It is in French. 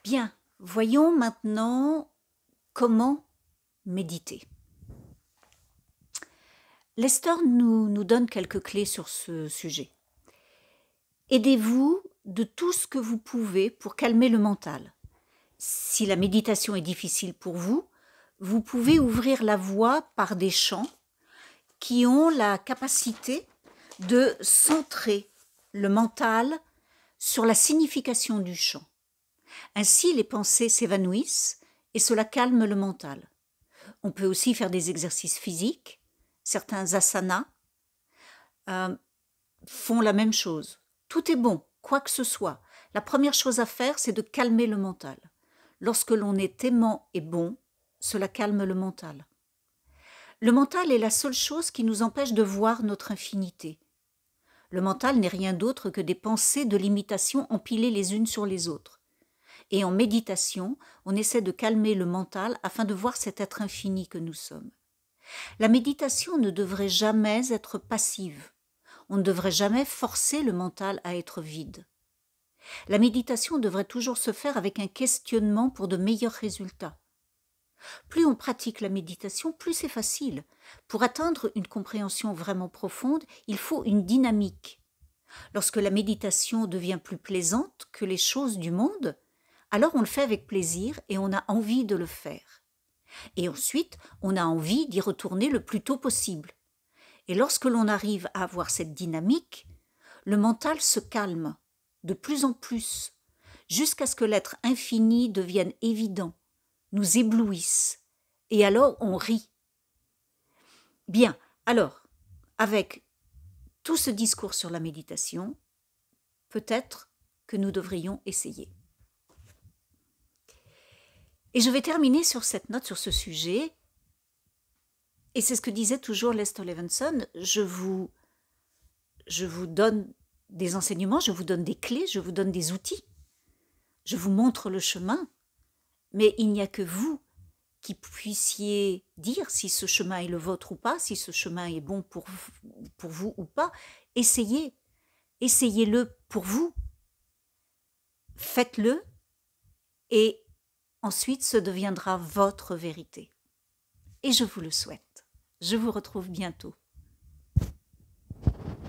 Bien, voyons maintenant comment méditer. Lester nous donne quelques clés sur ce sujet. Aidez-vous de tout ce que vous pouvez pour calmer le mental. Si la méditation est difficile pour vous, vous pouvez ouvrir la voie par des chants qui ont la capacité de centrer le mental sur la signification du chant. Ainsi, les pensées s'évanouissent et cela calme le mental. On peut aussi faire des exercices physiques. Certains asanas font la même chose. Tout est bon, quoi que ce soit. La première chose à faire, c'est de calmer le mental. Lorsque l'on est aimant et bon, cela calme le mental. Le mental est la seule chose qui nous empêche de voir notre infinité. Le mental n'est rien d'autre que des pensées de limitation empilées les unes sur les autres. Et en méditation, on essaie de calmer le mental afin de voir cet être infini que nous sommes. La méditation ne devrait jamais être passive. On ne devrait jamais forcer le mental à être vide. La méditation devrait toujours se faire avec un questionnement pour de meilleurs résultats. Plus on pratique la méditation, plus c'est facile. Pour atteindre une compréhension vraiment profonde, il faut une dynamique. Lorsque la méditation devient plus plaisante que les choses du monde, alors on le fait avec plaisir et on a envie de le faire. Et ensuite, on a envie d'y retourner le plus tôt possible. Et lorsque l'on arrive à avoir cette dynamique, le mental se calme de plus en plus, jusqu'à ce que l'être infini devienne évident, nous éblouisse, et alors on rit. Bien, alors, avec tout ce discours sur la méditation, peut-être que nous devrions essayer. Et je vais terminer sur cette note, sur ce sujet, et c'est ce que disait toujours Lester Levinson, je vous donne des enseignements, je vous donne des clés, je vous donne des outils, je vous montre le chemin, mais il n'y a que vous qui puissiez dire si ce chemin est le vôtre ou pas, si ce chemin est bon pour vous ou pas. Essayez-le pour vous, faites-le, et ensuite ce deviendra votre vérité. Et je vous le souhaite. Je vous retrouve bientôt.